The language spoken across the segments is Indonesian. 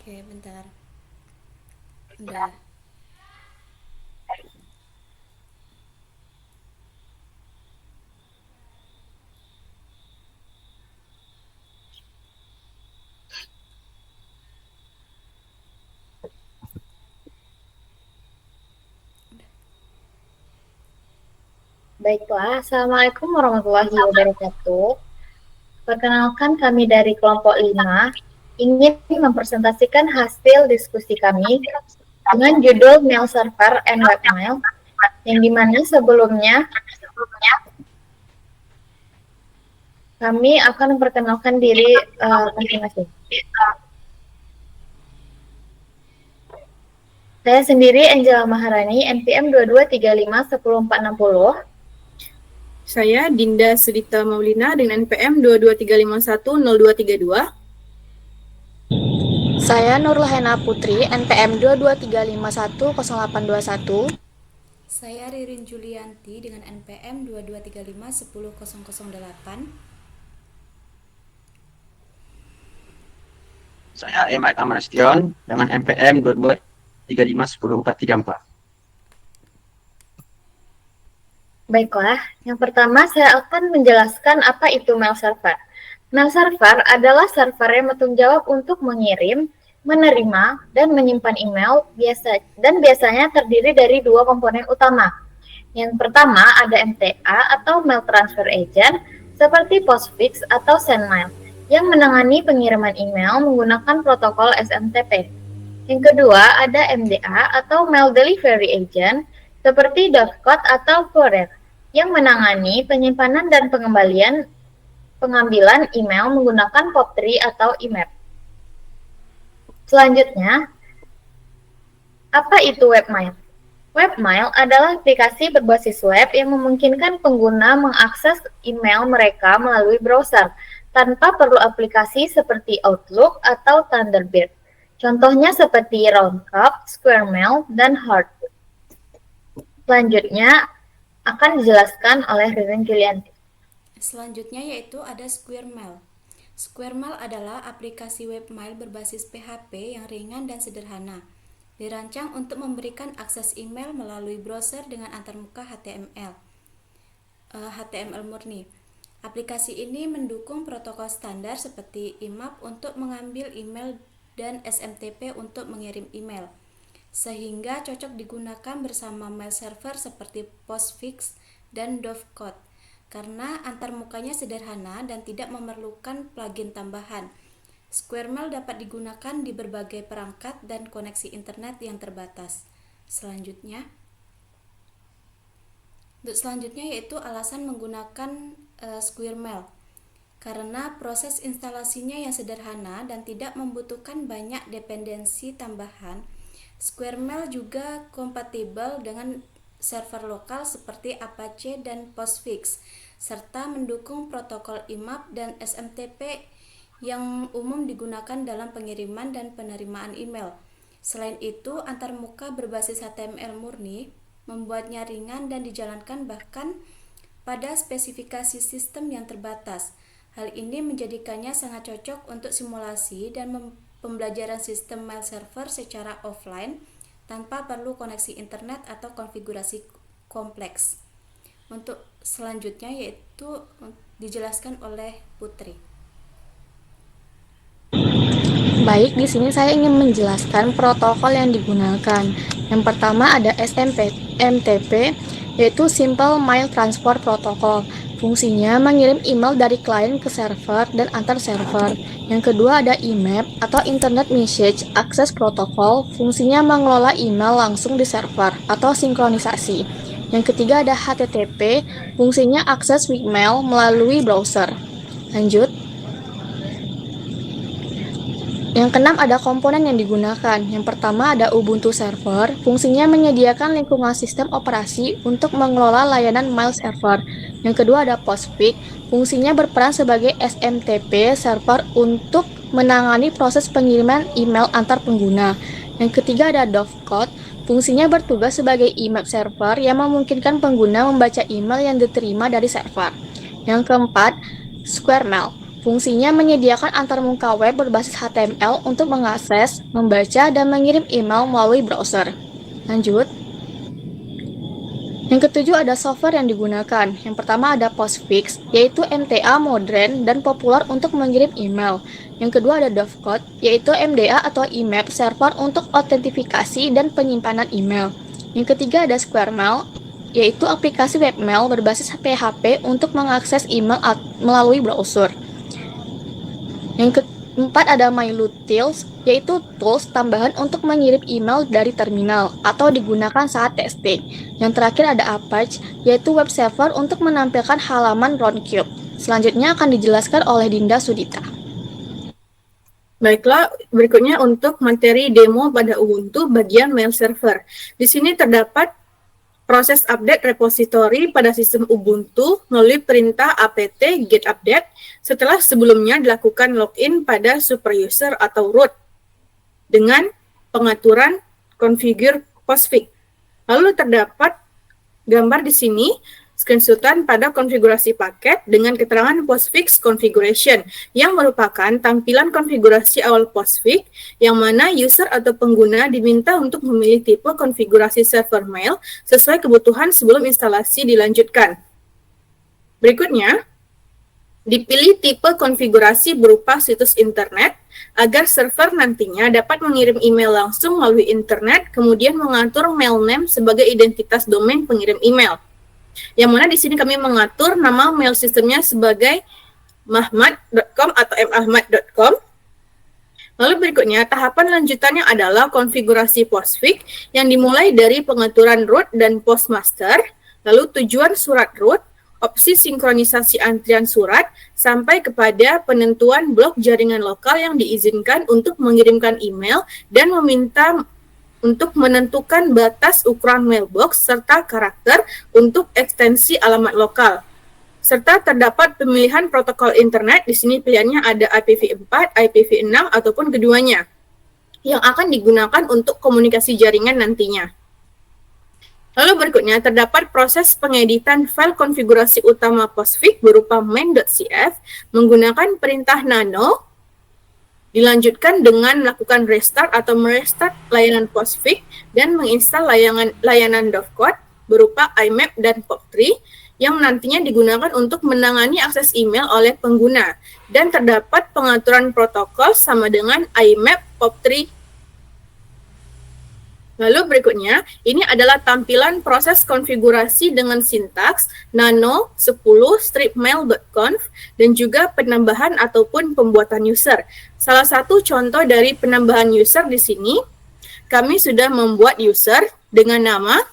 Oke, bentar. Udah. Baiklah, Assalamualaikum warahmatullahi wabarakatuh. Perkenalkan kami dari kelompok 5 ingin mempresentasikan hasil diskusi kami dengan judul Mail Server and Webmail, yang dimana sebelumnya kami akan memperkenalkan diri masing-masing. Saya sendiri Angela Maharani, NPM 22351040. Saya Dinda Sudita Maulina dengan NPM 2235102232. Saya Nurul Hena Putri, NPM 22351081. Saya Ririn Julianti dengan NPM 22351008. Saya Emad Amarastion dengan NPM 2235104434. Baiklah, yang pertama saya akan menjelaskan apa itu mail server. Mail server adalah server yang bertanggung jawab untuk mengirim, menerima, dan menyimpan email biasanya terdiri dari dua komponen utama. Yang pertama ada MTA atau Mail Transfer Agent seperti Postfix atau SendMail yang menangani pengiriman email menggunakan protokol SMTP. Yang kedua ada MDA atau Mail Delivery Agent seperti Dovecot atau Courier yang menangani penyimpanan dan pengambilan email menggunakan POP3 atau IMAP. Selanjutnya, apa itu webmail? Webmail adalah aplikasi berbasis web yang memungkinkan pengguna mengakses email mereka melalui browser tanpa perlu aplikasi seperti Outlook atau Thunderbird. Contohnya seperti Roundcup, SquareMail, dan Heart. Selanjutnya akan dijelaskan oleh Ririn Julianti. Selanjutnya yaitu ada SquareMail. SquareMail adalah aplikasi webmail berbasis PHP yang ringan dan sederhana. Dirancang untuk memberikan akses email melalui browser dengan antarmuka HTML murni. Aplikasi ini mendukung protokol standar seperti IMAP untuk mengambil email dan SMTP untuk mengirim email, sehingga cocok digunakan bersama mail server seperti Postfix dan Dovecot karena antarmukanya sederhana dan tidak memerlukan plugin tambahan. SquareMail dapat digunakan di berbagai perangkat dan koneksi internet yang terbatas. Selanjutnya yaitu alasan menggunakan SquareMail. Karena proses instalasinya yang sederhana dan tidak membutuhkan banyak dependensi tambahan, SquareMail juga kompatibel dengan server lokal seperti Apache dan Postfix, serta mendukung protokol IMAP dan SMTP yang umum digunakan dalam pengiriman dan penerimaan email. Selain itu, antarmuka berbasis HTML murni membuatnya ringan dan dijalankan bahkan pada spesifikasi sistem yang terbatas. Hal ini menjadikannya sangat cocok untuk simulasi dan pembelajaran sistem mail server secara offline tanpa perlu koneksi internet atau konfigurasi kompleks. Untuk selanjutnya yaitu dijelaskan oleh Putri. Baik, di sini saya ingin menjelaskan protokol yang digunakan. Yang pertama ada SMTP, yaitu Simple Mail Transport Protocol. Fungsinya mengirim email dari klien ke server dan antar server. Yang kedua ada IMAP atau Internet Message Access Protocol. Fungsinya mengelola email langsung di server atau sinkronisasi. Yang ketiga ada HTTP. Fungsinya akses webmail melalui browser. Lanjut. Yang keenam ada komponen yang digunakan. Yang pertama ada Ubuntu Server, fungsinya menyediakan lingkungan sistem operasi untuk mengelola layanan mail server. Yang kedua ada Postfix, fungsinya berperan sebagai SMTP server untuk menangani proses pengiriman email antar pengguna. Yang ketiga ada Dovecot, fungsinya bertugas sebagai IMAP server yang memungkinkan pengguna membaca email yang diterima dari server. Yang keempat, SquareMail. Fungsinya menyediakan antarmuka web berbasis HTML untuk mengakses, membaca, dan mengirim email melalui browser. Lanjut. Yang ketujuh ada software yang digunakan. Yang pertama ada Postfix, yaitu MTA modern dan populer untuk mengirim email. Yang kedua ada Dovecot, yaitu MDA atau IMAP server untuk autentifikasi dan penyimpanan email. Yang ketiga ada SquareMail, yaitu aplikasi webmail berbasis PHP untuk mengakses email melalui browser. Yang keempat ada MyLutils, yaitu tools tambahan untuk mengirim email dari terminal atau digunakan saat testing. Yang terakhir ada Apache, yaitu web server untuk menampilkan halaman Roundcube. Selanjutnya akan dijelaskan oleh Dinda Sudita. Baiklah, berikutnya untuk materi demo pada Ubuntu bagian mail server. Di sini terdapat proses update repositori pada sistem Ubuntu melalui perintah apt get update setelah sebelumnya dilakukan login pada superuser atau root dengan pengaturan configure postfix. Lalu terdapat gambar di sini screenshotan pada konfigurasi paket dengan keterangan postfix configuration yang merupakan tampilan konfigurasi awal postfix yang mana user atau pengguna diminta untuk memilih tipe konfigurasi server mail sesuai kebutuhan sebelum instalasi dilanjutkan. Berikutnya, dipilih tipe konfigurasi berupa situs internet agar server nantinya dapat mengirim email langsung melalui internet, kemudian mengatur mail name sebagai identitas domain pengirim email. Yang mana di sini kami mengatur nama mail sistemnya sebagai mahmad.com atau mahmad.com. Lalu berikutnya, tahapan lanjutannya adalah konfigurasi postfix yang dimulai dari pengaturan root dan postmaster, lalu tujuan surat root, opsi sinkronisasi antrian surat, sampai kepada penentuan blok jaringan lokal yang diizinkan untuk mengirimkan email dan meminta untuk menentukan batas ukuran mailbox serta karakter untuk ekstensi alamat lokal. Serta terdapat pemilihan protokol internet, di sini pilihannya ada IPv4, IPv6 ataupun keduanya yang akan digunakan untuk komunikasi jaringan nantinya. Lalu berikutnya terdapat proses pengeditan file konfigurasi utama postfix berupa main.cf menggunakan perintah nano. Dilanjutkan dengan melakukan restart atau merestart layanan postfix dan menginstal layanan Dovecot berupa IMAP dan POP3 yang nantinya digunakan untuk menangani akses email oleh pengguna dan terdapat pengaturan protokol sama dengan IMAP POP3. Lalu berikutnya, ini adalah tampilan proses konfigurasi dengan sintaks nano 10 stripmail.conf dan juga penambahan ataupun pembuatan user. Salah satu contoh dari penambahan user di sini, kami sudah membuat user dengan nama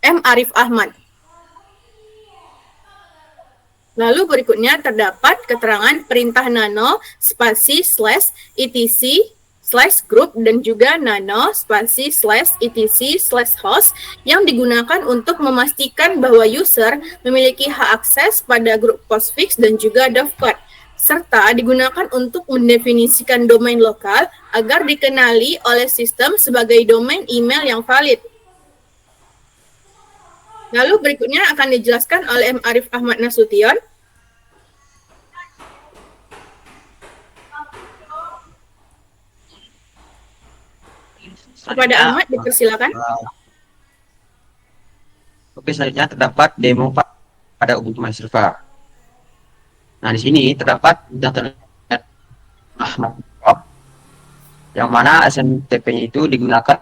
M. Arif Ahmad. Lalu berikutnya terdapat keterangan perintah nano spasi /etc /group dan juga nano spasi /etc/host yang digunakan untuk memastikan bahwa user memiliki hak akses pada grup postfix dan juga Dovecot, serta digunakan untuk mendefinisikan domain lokal agar dikenali oleh sistem sebagai domain email yang valid. Lalu berikutnya akan dijelaskan oleh M. Arif Ahmad Nasution. Kepada Ahmad, dipersilakan. Oke, selanjutnya terdapat demo pada Ubuntu My Server. Nah, di sini terdapat internet yang mana SMTP itu digunakan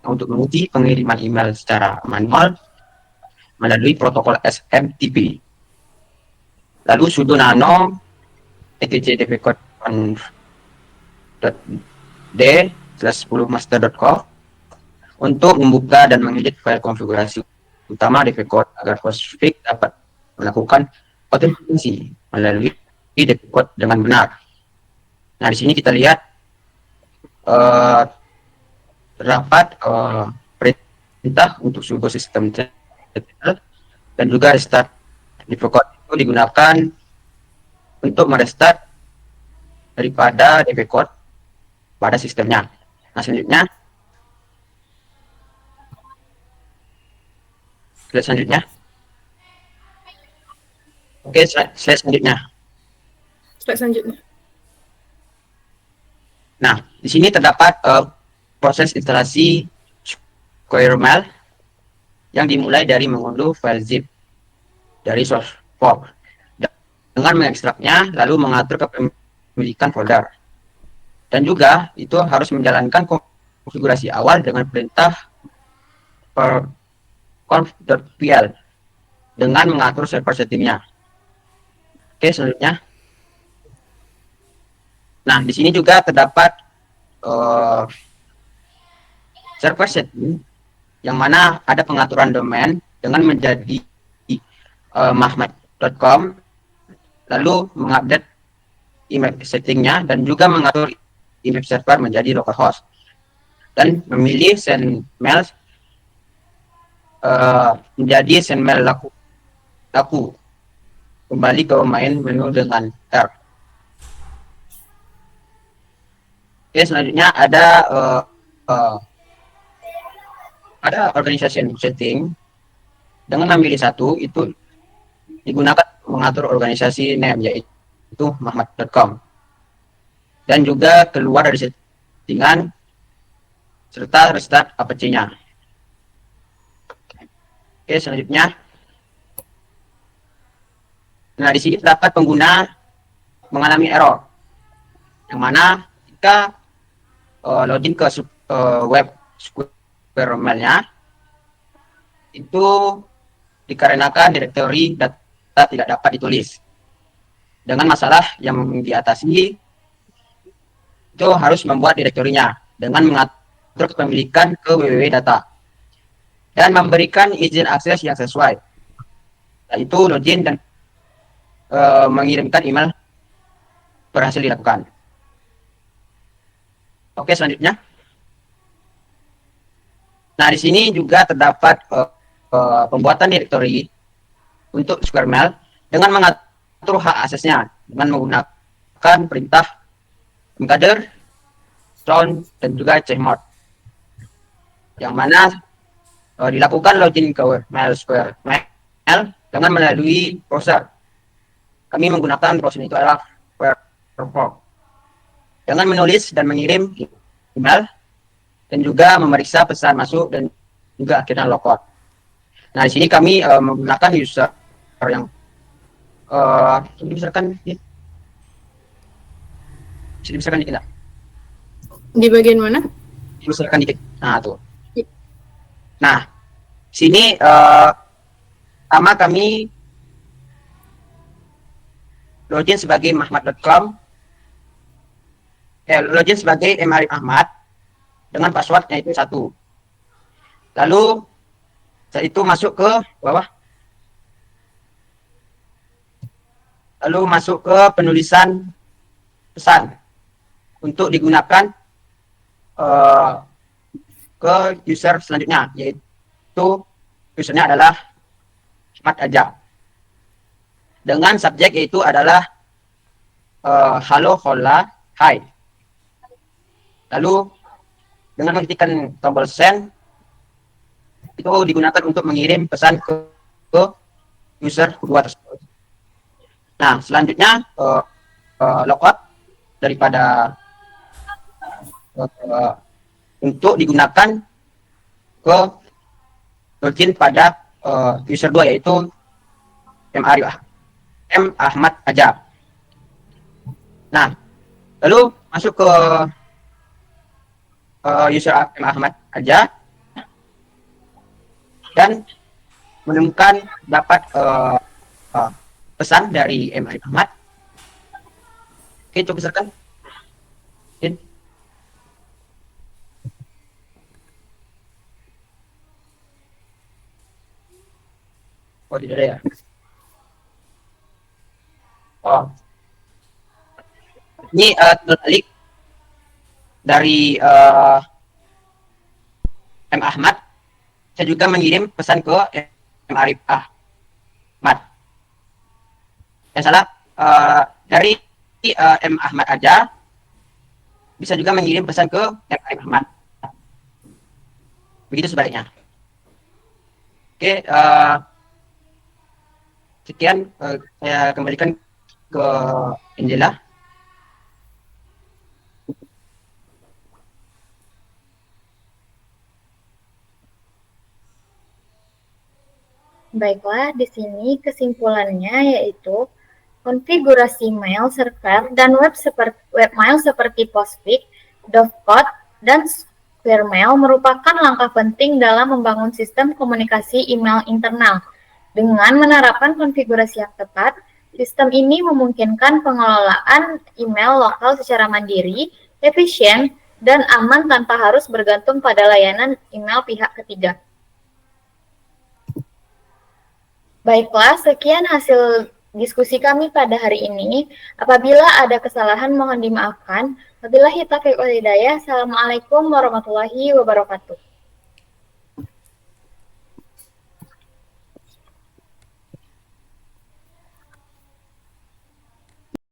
untuk menguji pengiriman email secara manual melalui protokol SMTP. Lalu sudo nano etc/d/10master.com untuk membuka dan mengedit file konfigurasi utama Dovecot agar postfix dapat melakukan autentikasi melalui Dovecot dengan benar. Nah, di sini kita lihat terdapat perintah untuk sudo sistem dan juga restart. Dovecot itu digunakan untuk merestart daripada Dovecot pada sistemnya. Nah, selanjutnya slide selanjutnya. Oke, slide selanjutnya. Slide selanjutnya. Nah, di sini terdapat proses instalasi SquareMail yang dimulai dari mengunduh file zip dari source fork dengan mengekstraknya lalu mengatur kepemilikan folder. Dan juga itu harus menjalankan konfigurasi awal dengan perintah conf.pl dengan mengatur server settingnya. Oke, selanjutnya. Nah, di sini juga terdapat server setting yang mana ada pengaturan domain dengan menjadi mahmat.com, lalu mengupdate email settingnya dan juga mengatur email server menjadi localhost dan memilih send mail menjadi send mail laku kembali ke main menu dengan R. Oke, selanjutnya ada organization setting dengan memilih satu itu digunakan mengatur organisasi name yaitu mahmat.com dan juga keluar dari settingan serta restart Apache-nya. Oke, selanjutnya. Nah, di sini terdapat pengguna mengalami error yang mana jika login ke web SquareMail-nya itu dikarenakan direktori data tidak dapat ditulis. Dengan masalah yang diatasi itu harus membuat direktorinya dengan mengatur kepemilikan ke www data dan memberikan izin akses yang sesuai, yaitu login dan mengirimkan email berhasil dilakukan. Oke, selanjutnya. Nah, di sini juga terdapat pembuatan direktori untuk SquareMail dengan mengatur hak aksesnya dengan menggunakan perintah mkdir, strong, dan juga chmod, yang mana dilakukan login ke mail SquareMail dengan melalui browser. Kami menggunakan browser itu adalah Firefox dengan menulis dan mengirim email dan juga memeriksa pesan masuk dan juga akhirnya logout. Nah, di sini kami menggunakan user yang bisa dibesarkan dikit. Di bagian mana? Dibesarkan dikit. Nah, tuh. Nah, sini pertama kami login sebagai mahmat.com, login sebagai Arif Ahmad dengan passwordnya itu 1. Lalu setelah itu masuk ke bawah, lalu masuk ke penulisan pesan untuk digunakan ke user selanjutnya, yaitu usernya adalah Ahmad aja dengan subjek yaitu adalah halo hola hai. Lalu dengan mengetikkan tombol send itu digunakan untuk mengirim pesan ke user kedua tersebut. Nah, selanjutnya logout daripada untuk digunakan ke login pada user 2 yaitu M Ahmad aja. Nah, lalu masuk ke user M Ahmad aja dan menemukan dapat pesan dari M Ahmad. Oke, coba besarkan. Oh, tidak ada ya. Oh, ini terbalik dari M Ahmad. Saya juga mengirim pesan ke M Arif Ahmad. Yang salah dari M Ahmad aja bisa juga mengirim pesan ke M Arif Ahmad. Begitu sebaliknya. Oke, Sekian, saya kembalikan ke Angela. Baiklah, di sini kesimpulannya yaitu konfigurasi mail server dan webmail seperti Postfix, Dovecot, dan Squirmail merupakan langkah penting dalam membangun sistem komunikasi email internal. Dengan menerapkan konfigurasi yang tepat, sistem ini memungkinkan pengelolaan email lokal secara mandiri, efisien, dan aman tanpa harus bergantung pada layanan email pihak ketiga. Baiklah, sekian hasil diskusi kami pada hari ini. Apabila ada kesalahan mohon dimaafkan. Wabillahi taufiq wal hidayah. Assalamualaikum warahmatullahi wabarakatuh.